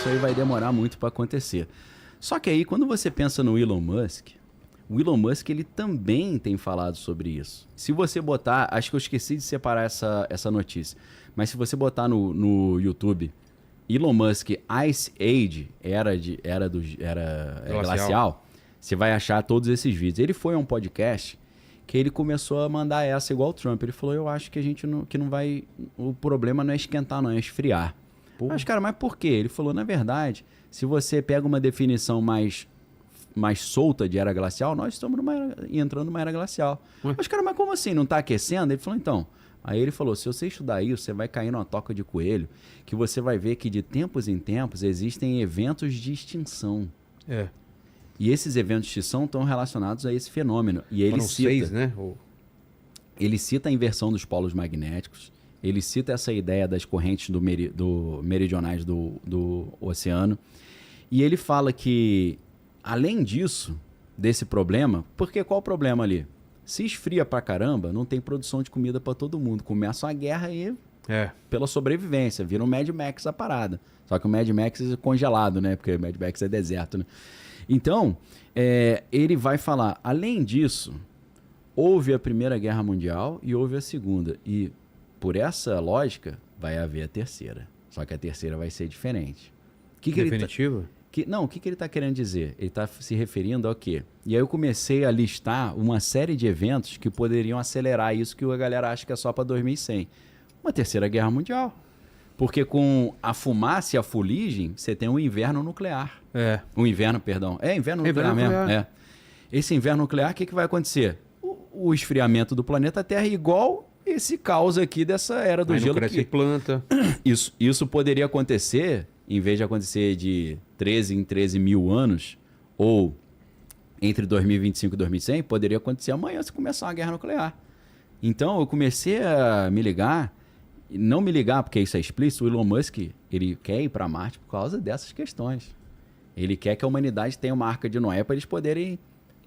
isso aí vai demorar muito para acontecer. Só que aí, quando você pensa no Elon Musk, o Elon Musk ele também tem falado sobre isso. Se você botar, acho que eu esqueci de separar essa notícia, mas se você botar no YouTube Elon Musk Ice Age, era glacial, você vai achar todos esses vídeos. Ele foi a um podcast que ele começou a mandar essa igual o Trump. Ele falou, eu acho que a gente não vai... O problema não é esquentar, não, é esfriar. Mas, cara, mas por quê? Ele falou, na verdade, se você pega uma definição mais solta de era glacial, nós estamos entrando numa era glacial. Mas, cara, mas como assim? Não está aquecendo? Ele falou, então... Aí ele falou, se você estudar isso, você vai cair numa toca de coelho, que você vai ver que de tempos em tempos existem eventos de extinção. E esses eventos de extinção estão relacionados a esse fenômeno. E ele cita, 6, né? Ele cita a inversão dos polos magnéticos, ele cita essa ideia das correntes meridionais do oceano, e ele fala que, além disso, desse problema, porque qual o problema ali? Se esfria pra caramba, não tem produção de comida pra todo mundo. Começa uma guerra aí pela sobrevivência. Vira um Mad Max a parada. Só que o Mad Max é congelado, né? Porque o Mad Max é deserto, né? Então, ele vai falar, além disso, houve a Primeira Guerra Mundial e houve a Segunda. E, por essa lógica, vai haver a terceira. Só que a terceira vai ser diferente. Definitivo? O que ele está querendo dizer? Ele está se referindo ao quê? E aí eu comecei a listar uma série de eventos que poderiam acelerar isso que a galera acha que é só para 2100. Uma terceira guerra mundial. Porque com a fumaça e a fuligem, você tem um inverno nuclear. Um inverno, perdão. Inverno nuclear mesmo. Esse inverno nuclear, o que vai acontecer? O esfriamento do planeta Terra é igual esse caos aqui dessa era do gelo. Cresce planta. Isso poderia acontecer... Em vez de acontecer de 13 em 13 mil anos, ou entre 2025 e 2100, poderia acontecer amanhã se começar uma guerra nuclear. Então, eu comecei a me ligar, não me ligar porque isso é explícito, o Elon Musk, ele quer ir para Marte por causa dessas questões. Ele quer que a humanidade tenha uma arca de Noé para eles poderem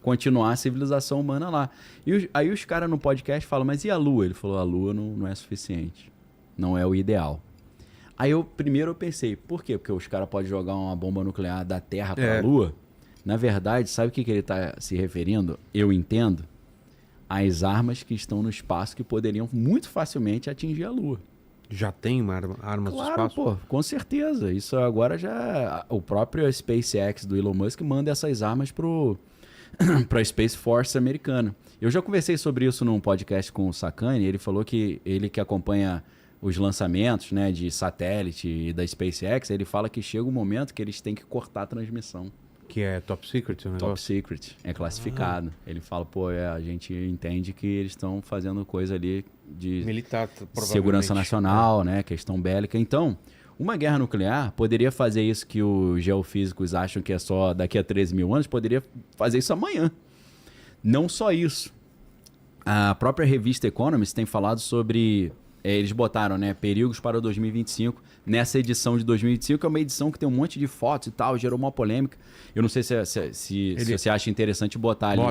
continuar a civilização humana lá. E aí os caras no podcast falam, mas e a Lua? Ele falou, a Lua não é suficiente, não é o ideal. Aí primeiro eu pensei, por quê? Porque os caras podem jogar uma bomba nuclear da Terra para a Lua? Na verdade, sabe o que ele está se referindo? Eu entendo. As armas que estão no espaço que poderiam muito facilmente atingir a Lua. Já tem armas do espaço? Pô, com certeza. Isso agora já... O próprio SpaceX do Elon Musk manda essas armas para a Space Force americana. Eu já conversei sobre isso num podcast com o Sacani. Ele falou que ele que acompanha... os lançamentos, né, de satélite e da SpaceX, ele fala que chega um momento que eles têm que cortar a transmissão. Que é top secret o negócio? Top secret, é classificado. Ele fala, a gente entende que eles estão fazendo coisa ali de militar, segurança nacional, né, questão bélica. Então, uma guerra nuclear poderia fazer isso que os geofísicos acham que é só daqui a 13 mil anos, poderia fazer isso amanhã. Não só isso. A própria revista Economist tem falado sobre... eles botaram, né, perigos para 2025 nessa edição de 2025, que é uma edição que tem um monte de fotos e tal, gerou uma polêmica. Eu não sei se você acha interessante botar ali.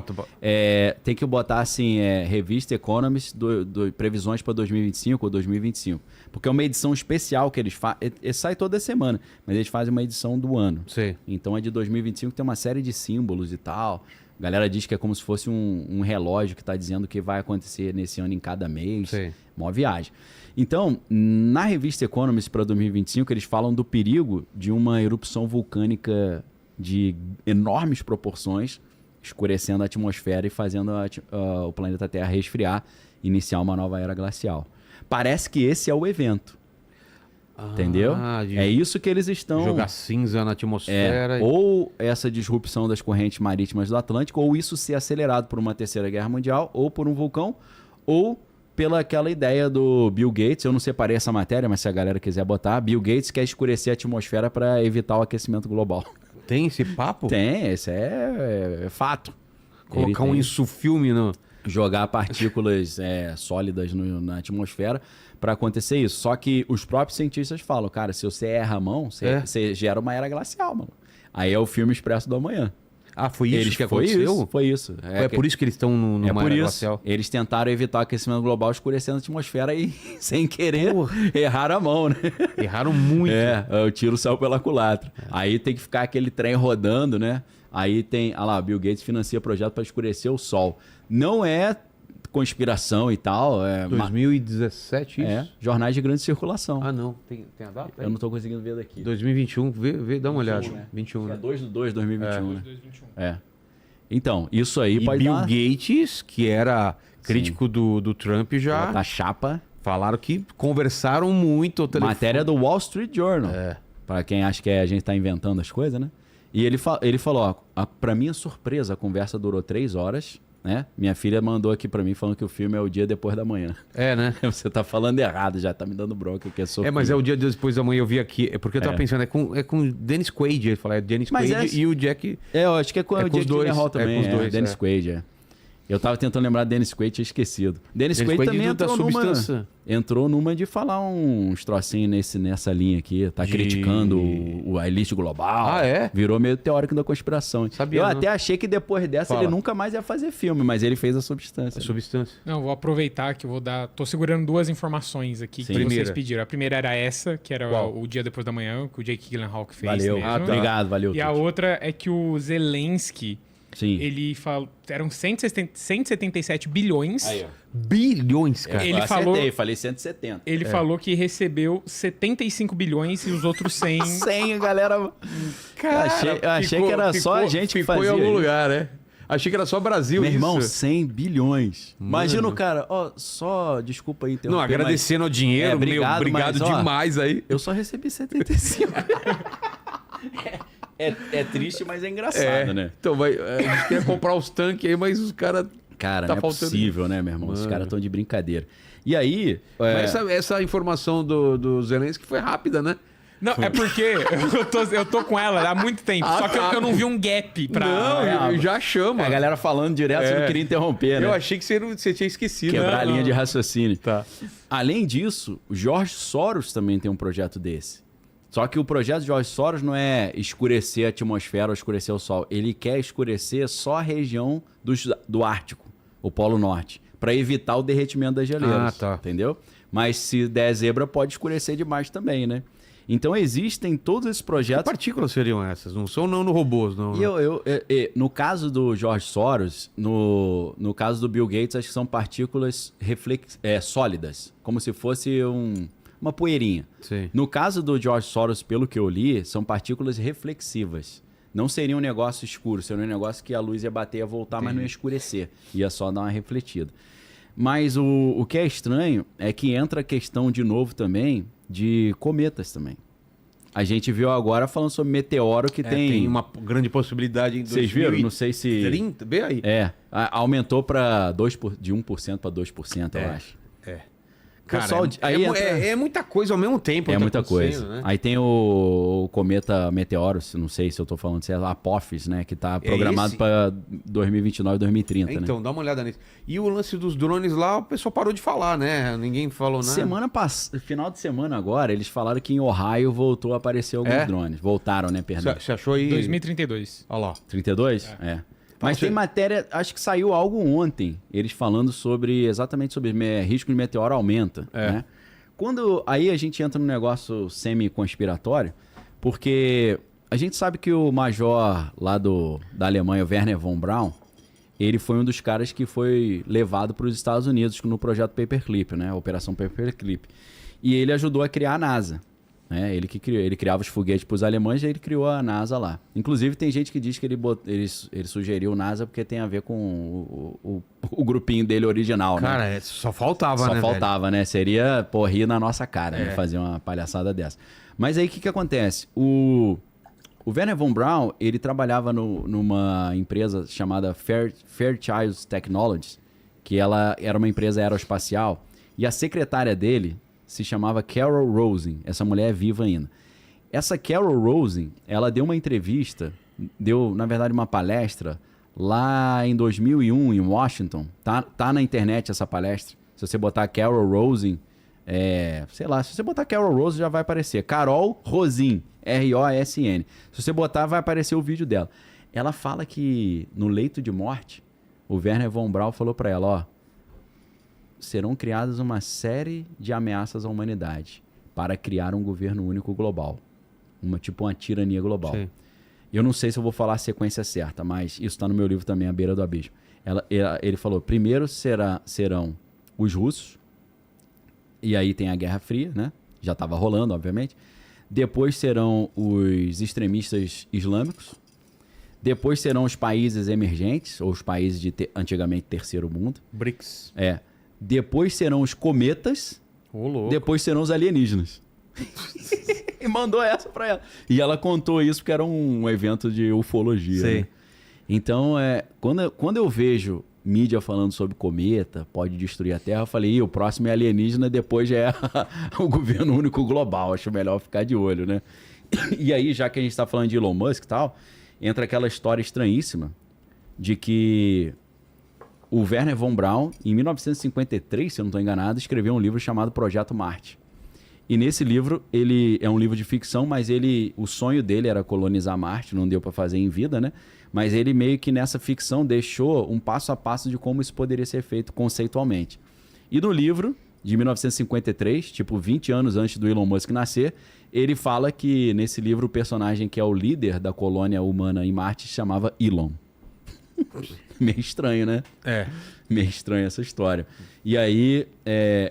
Tem que botar assim, revista Economist, previsões para 2025 ou 2025. Porque é uma edição especial que eles fazem. Sai toda semana, mas eles fazem uma edição do ano. Sim. Então a de 2025 tem uma série de símbolos e tal. A galera diz que é como se fosse um relógio que está dizendo o que vai acontecer nesse ano em cada mês. Sim. Mó viagem. Então, na revista Economist para 2025, eles falam do perigo de uma erupção vulcânica de enormes proporções, escurecendo a atmosfera e fazendo o planeta Terra resfriar, iniciar uma nova era glacial. Parece que esse é o evento. Entendeu? É isso que eles estão... Jogar cinza na atmosfera. Ou essa disrupção das correntes marítimas do Atlântico, ou isso ser acelerado por uma terceira guerra mundial, ou por um vulcão, ou pela aquela ideia do Bill Gates. Eu não separei essa matéria, mas se a galera quiser botar, Bill Gates quer escurecer a atmosfera para evitar o aquecimento global. Tem esse papo? Tem, esse é fato. Colocar um insufilme no... Jogar partículas sólidas na atmosfera para acontecer isso. Só que os próprios cientistas falam, cara, se você erra a mão, você gera uma era glacial, mano. Aí é o filme Expresso do Amanhã. Ah, foi isso que aconteceu? Foi isso. É por isso que eles estão numa era glacial? Eles tentaram evitar o aquecimento global escurecendo a atmosfera e, sem querer, erraram a mão, né? Erraram muito. O tiro saiu pela culatra. Aí tem que ficar aquele trem rodando, né? Aí tem... Olha lá, Bill Gates financia projeto para escurecer o Sol. Não é conspiração e tal. 2017 isso? Jornais de grande circulação. Ah, não. Tem a data? Eu não tô conseguindo ver daqui. 2021, dá uma olhada. Né? 21, É 2/2/2021, né? 2021. Então, isso aí pode Bill dar... Gates, que era crítico do Trump, já... Da chapa. Falaram que conversaram muito ao telefone. Matéria do Wall Street Journal. Para quem acha que a gente tá inventando as coisas, né? E ele falou, ó, pra minha surpresa, a conversa durou 3 horas... Né? Minha filha mandou aqui pra mim falando que o filme é o dia depois da manhã. Né? Você tá falando errado já, tá me dando bronca que é só. Mas é o dia depois da manhã, eu vi aqui. É porque eu tava pensando, é com o Dennis Quaid. Ele falou, Dennis Quaid e o Jack... eu acho que é com o Jake Gyllenhaal também. Com os dois, Dennis Quaid, Eu tava tentando lembrar de Dennis Quaid, tinha esquecido. Dennis Quaid também entrou numa de falar uns trocinhos nessa linha aqui. Tá criticando a elite global. Virou meio teórico da conspiração. Sabia, eu até achei que depois dessa ele nunca mais ia fazer filme, mas ele fez a Substância. Não, vou aproveitar que eu vou dar... Tô segurando 2 informações aqui que vocês pediram. A primeira era essa, que era o dia depois da manhã, que o Jake Gyllenhaal que fez. Valeu. Mesmo. Obrigado, valeu. E a outra é que o Zelensky... Sim. Ele falou... Eram 177 bilhões. Aí, ó. Bilhões, cara. Falei 170. Ele falou que recebeu 75 bilhões e os outros 100... 100, galera... Cara, eu achei que era só a gente que fazia. Ficou em algum lugar, né? Achei que era só Brasil. Meu irmão, 100 bilhões. Imagina o cara, só, desculpa aí interromper. Não, agradecendo ao dinheiro, obrigado demais aí. Eu só recebi 75. É triste, mas é engraçado, né? Então, a gente quer comprar os tanques aí, mas os caras... Cara, não é possível, né, meu irmão? Os caras estão de brincadeira. E aí... Mas essa informação do Zelensky foi rápida, né? Não, é porque eu tô com ela há muito tempo, só que eu não vi um gap pra... Não, já chama. A galera falando direto, você não queria interromper, né? Eu achei que você tinha esquecido. Quebrar a linha de raciocínio. Tá. Além disso, o George Soros também tem um projeto desse. Só que o projeto de George Soros não é escurecer a atmosfera ou escurecer o Sol. Ele quer escurecer só a região do Ártico, o Polo Norte, para evitar o derretimento das geleiras. Entendeu? Mas se der zebra, pode escurecer demais também, né? Então existem todos esses projetos... Que partículas seriam essas? Não são robôs, não. No caso do George Soros, no caso do Bill Gates, acho que são partículas sólidas, como se fosse uma poeirinha. Sim. No caso do George Soros, pelo que eu li, são partículas reflexivas. Não seria um negócio escuro, seria um negócio que a luz ia bater e ia voltar, mas não ia escurecer. Ia só dar uma refletida. Mas o que é estranho é que entra a questão de novo também de cometas também. A gente viu agora falando sobre meteoro que tem uma grande possibilidade em 2030. Vocês viram? Não sei se... 30? Vê aí. Aumentou de 1% para 2%, eu acho. Cara, é muita coisa ao mesmo tempo. É muita coisa. Né? Aí tem o cometa Meteoro, não sei se eu tô falando, se é Apophis, né? Que tá programado para 2029, 2030, então, né? Dá uma olhada nisso. E o lance dos drones lá, o pessoal parou de falar, né? Ninguém falou nada. Final de semana agora, eles falaram que em Ohio voltou a aparecer alguns drones. Voltaram, né? Perdão. Você achou aí? 2032. Olha lá. 32? Mas tem matéria, acho que saiu algo ontem, eles falando exatamente sobre risco de meteoro aumenta, né? Aí a gente entra num negócio semi-conspiratório, porque a gente sabe que o major lá da Alemanha, o Wernher von Braun, ele foi um dos caras que foi levado para os Estados Unidos no projeto Paperclip, né? A Operação Paperclip. E ele ajudou a criar a NASA. Ele criava os foguetes para os alemães e ele criou a NASA lá. Inclusive tem gente que diz que ele sugeriu a NASA porque tem a ver com o grupinho dele original. Cara, né? Só faltava, né? Só faltava, né? Seria rir na nossa cara, né? Fazer uma palhaçada dessa. Mas aí o que acontece? O Wernher von Braun, ele trabalhava numa empresa chamada Fairchild Technologies, que ela era uma empresa aeroespacial, e a secretária dele se chamava Carol Rosin. Essa mulher é viva ainda. Essa Carol Rosin, ela deu uma entrevista, na verdade, uma palestra lá em 2001, em Washington. Tá na internet essa palestra. Se você botar Carol Rosin, sei lá, se você botar Carol Rosin já vai aparecer. Carol Rosin, R-O-S-N. Se você botar, vai aparecer o vídeo dela. ela fala que no leito de morte, o Wernher von Braun falou para ela, ó, serão criadas uma série de ameaças à humanidade para criar um governo único global. Uma tirania global. Sim. Eu não sei se eu vou falar a sequência certa, mas isso está no meu livro também, A Beira do Abismo. Ele falou, primeiro serão os russos, e aí tem a Guerra Fria, né? Já estava rolando, obviamente. Depois serão os extremistas islâmicos. Depois serão os países emergentes, ou os países de antigamente terceiro mundo. BRICS. Depois serão os cometas. Louco. Depois serão os alienígenas. E mandou essa pra ela. E ela contou isso porque era um evento de ufologia. Sei. Né? Então, quando eu vejo mídia falando sobre cometa, pode destruir a Terra, eu falei, o próximo é alienígena, depois já é o governo único global. Acho melhor ficar de olho, né? E aí, já que a gente está falando de Elon Musk e tal, entra aquela história estranhíssima de que o Wernher von Braun, em 1953, se eu não estou enganado, escreveu um livro chamado Projeto Marte. E nesse livro, ele é um livro de ficção, mas o sonho dele era colonizar Marte, não deu para fazer em vida, né? Mas ele meio que nessa ficção deixou um passo a passo de como isso poderia ser feito conceitualmente. E no livro, de 1953, tipo 20 anos antes do Elon Musk nascer, ele fala que nesse livro o personagem que é o líder da colônia humana em Marte se chamava Elon. Meio estranho, né? Meio estranho essa história. E aí,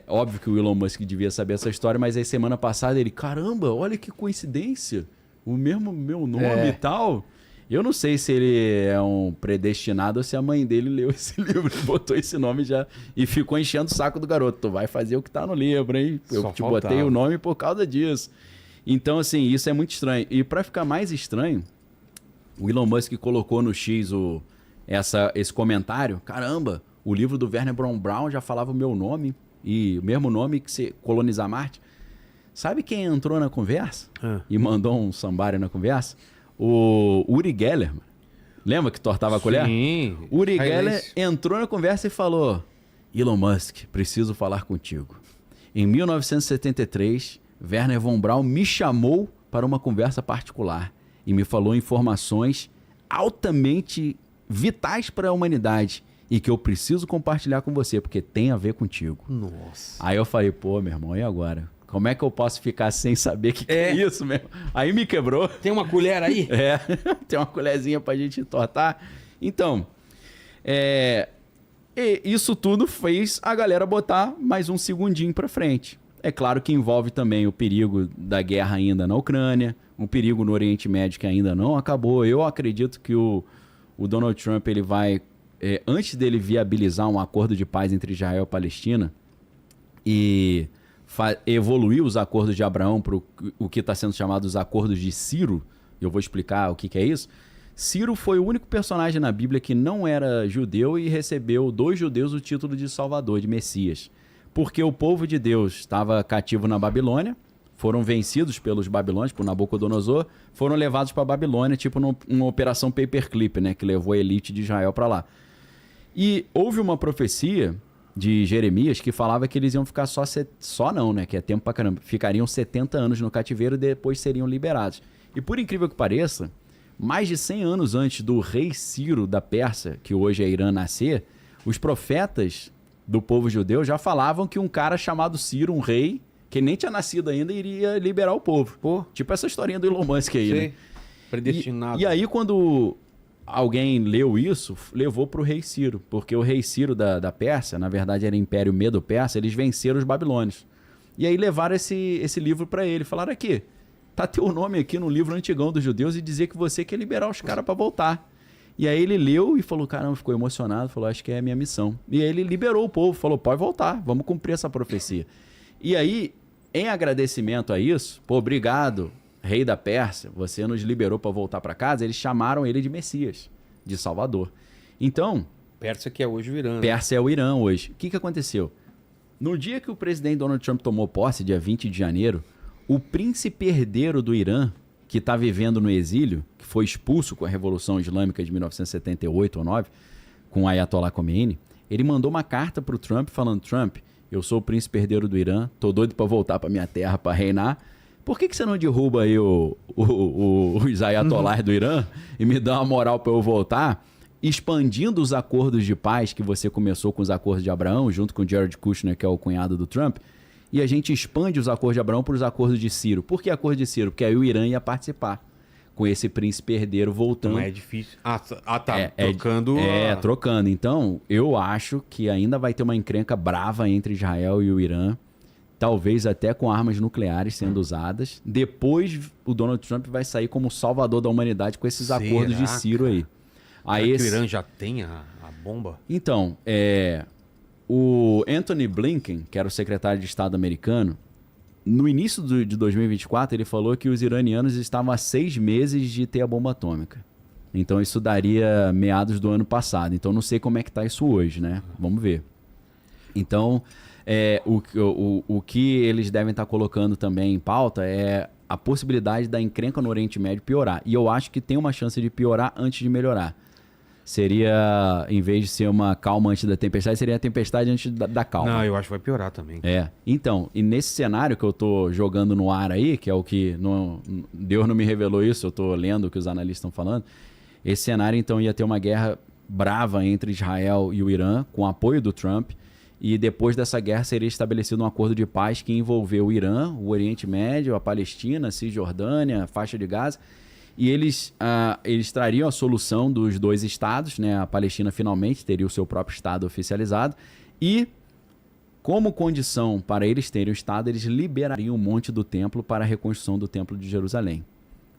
óbvio que o Elon Musk devia saber essa história, mas aí semana passada ele, caramba, olha que coincidência, o mesmo meu nome e tal. Eu não sei se ele é um predestinado ou se a mãe dele leu esse livro e botou esse nome já e ficou enchendo o saco do garoto. Tu vai fazer o que tá no livro, hein? Eu te botei o nome por causa disso. Então, assim, isso é muito estranho. E para ficar mais estranho, o Elon Musk colocou no X esse comentário. Caramba, o livro do Wernher von Braun já falava o meu nome e o mesmo nome que se colonizar Marte. Sabe quem entrou na conversa e mandou um somebody na conversa? O Uri Geller. Lembra que tortava a colher? Sim. Uri Geller entrou na conversa e falou, Elon Musk, preciso falar contigo. Em 1973, Wernher von Braun me chamou para uma conversa particular e me falou informações altamente vitais para a humanidade e que eu preciso compartilhar com você, porque tem a ver contigo. Nossa. Aí eu falei, pô, meu irmão, e agora? Como é que eu posso ficar sem saber o que é isso mesmo? Aí me quebrou. Tem uma colher aí? Tem uma colherzinha pra gente tortar. Então, isso tudo fez a galera botar mais um segundinho pra frente. É claro que envolve também o perigo da guerra ainda na Ucrânia, um perigo no Oriente Médio que ainda não acabou. Eu acredito que o Donald Trump ele vai, antes dele viabilizar um acordo de paz entre Israel e Palestina e evoluir os acordos de Abraão para o que está sendo chamado os acordos de Ciro, eu vou explicar o que é isso. Ciro foi o único personagem na Bíblia que não era judeu e recebeu dos judeus o título de Salvador, de Messias. Porque o povo de Deus estava cativo na Babilônia, foram vencidos pelos babilônios, por Nabucodonosor, foram levados para a Babilônia, tipo numa operação paperclip, né, que levou a elite de Israel para lá. E houve uma profecia de Jeremias que falava que eles iam ficar só não, né? Que é tempo pra caramba. Ficariam 70 anos no cativeiro e depois seriam liberados. E por incrível que pareça, mais de 100 anos antes do rei Ciro da Pérsia, que hoje é Irã, nascer, os profetas do povo judeu já falavam que um cara chamado Ciro, um rei, que nem tinha nascido ainda, iria liberar o povo. Pô. Tipo essa historinha do Elon Musk aí, né? Predestinado. E aí quando alguém leu isso, levou para o rei Ciro, porque o rei Ciro da Pérsia, na verdade era Império Medo-Persa, eles venceram os babilônios. E aí levaram esse livro para ele, falaram aqui, tá teu nome aqui no livro antigão dos judeus e dizer que você quer liberar os caras para voltar. E aí ele leu e falou, caramba, ficou emocionado, falou, acho que é a minha missão. E aí ele liberou o povo, falou, pode voltar, vamos cumprir essa profecia. E aí, em agradecimento a isso, pô, obrigado, rei da Pérsia, você nos liberou para voltar para casa, eles chamaram ele de Messias, de Salvador. Então... Pérsia que é hoje o Irã. Pérsia é o Irã hoje. O que aconteceu? No dia que o presidente Donald Trump tomou posse, dia 20 de janeiro, o príncipe herdeiro do Irã, que está vivendo no exílio, que foi expulso com a Revolução Islâmica de 1978 ou 9, com o Ayatollah Khomeini, ele mandou uma carta para o Trump falando, Trump, eu sou o príncipe herdeiro do Irã, tô doido para voltar para minha terra para reinar, por que você não derruba aí os ayatollahs do Irã e me dá uma moral para eu voltar, expandindo os acordos de paz que você começou com os acordos de Abraão, junto com o Jared Kushner, que é o cunhado do Trump, e a gente expande os acordos de Abraão para os acordos de Ciro. Por que acordo de Ciro? Porque aí o Irã ia participar, com esse príncipe herdeiro voltando. Não é difícil. Trocando. Trocando. Então, eu acho que ainda vai ter uma encrenca brava entre Israel e o Irã, talvez até com armas nucleares sendo usadas. Depois, o Donald Trump vai sair como salvador da humanidade com esses acordos de Ciro aí. Será que o Irã já tem a bomba? Então, o Anthony Blinken, que era o secretário de Estado americano, no início de 2024, ele falou que os iranianos estavam há 6 meses de ter a bomba atômica. Então, isso daria meados do ano passado. Então, não sei como é que está isso hoje, né? Vamos ver. Então, o que eles devem estar colocando também em pauta é a possibilidade da encrenca no Oriente Médio piorar. E eu acho que tem uma chance de piorar antes de melhorar. Seria, em vez de ser uma calma antes da tempestade, seria a tempestade antes da calma. Não, eu acho que vai piorar também. Então, e nesse cenário que eu tô jogando no ar aí, que é o que Deus não me revelou isso, eu tô lendo o que os analistas estão falando, esse cenário então ia ter uma guerra brava entre Israel e o Irã, com apoio do Trump, e depois dessa guerra seria estabelecido um acordo de paz que envolveu o Irã, o Oriente Médio, a Palestina, a Cisjordânia, a faixa de Gaza. E eles trariam a solução dos 2 estados, né? A Palestina finalmente teria o seu próprio estado oficializado. E, como condição para eles terem o estado, eles liberariam um monte do templo para a reconstrução do templo de Jerusalém.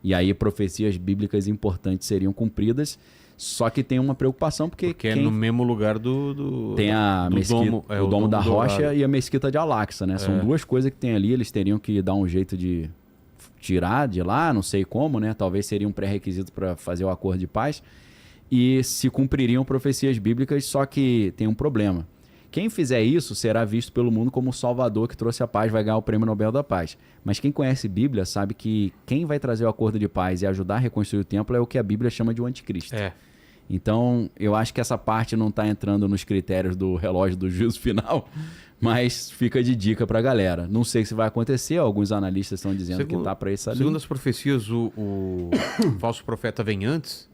E aí profecias bíblicas importantes seriam cumpridas, só que tem uma preocupação porque é no mesmo lugar tem a mesquita, o Domo da Rocha e a mesquita de Al-Aqsa, né? São 2 coisas que tem ali, eles teriam que dar um jeito de tirar de lá, não sei como, né? Talvez seria um pré-requisito para fazer o acordo de paz. E se cumpririam profecias bíblicas, só que tem um problema. Quem fizer isso será visto pelo mundo como o salvador que trouxe a paz, vai ganhar o Prêmio Nobel da Paz. Mas quem conhece Bíblia sabe que quem vai trazer o acordo de paz e ajudar a reconstruir o templo é o que a Bíblia chama de o anticristo. Então, eu acho que essa parte não está entrando nos critérios do relógio do juízo final, mas fica de dica para a galera. Não sei se vai acontecer, alguns analistas estão dizendo que está para isso ali. Segundo as profecias, o falso profeta vem antes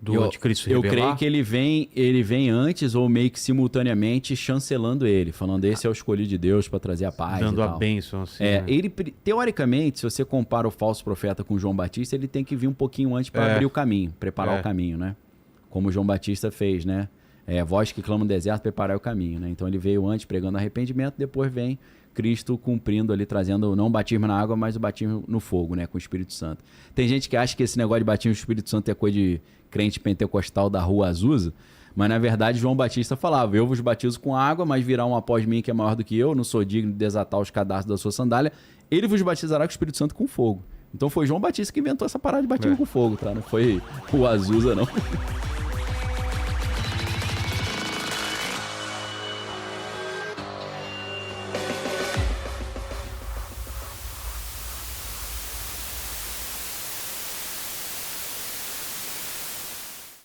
do anticristo revelar? Eu creio que ele vem antes ou meio que simultaneamente chancelando ele, falando esse é o escolhido de Deus para trazer a paz. Dando e a tal. bênção, assim. Ele, teoricamente, se você compara o falso profeta com João Batista, ele tem que vir um pouquinho antes para abrir o caminho, preparar o caminho, né? Como João Batista fez, né? Voz que clama no deserto, preparar o caminho, né? Então ele veio antes pregando arrependimento, depois vem Cristo cumprindo ali, trazendo não o batismo na água, mas o batismo no fogo, né? Com o Espírito Santo. Tem gente que acha que esse negócio de batismo no Espírito Santo é coisa de crente pentecostal da Rua Azusa, mas na verdade João Batista falava, eu vos batizo com água, mas virá um após mim que é maior do que eu, não sou digno de desatar os cadastros da sua sandália, ele vos batizará com o Espírito Santo com fogo. Então foi João Batista que inventou essa parada de batismo com fogo, tá? Não foi o Azusa, não.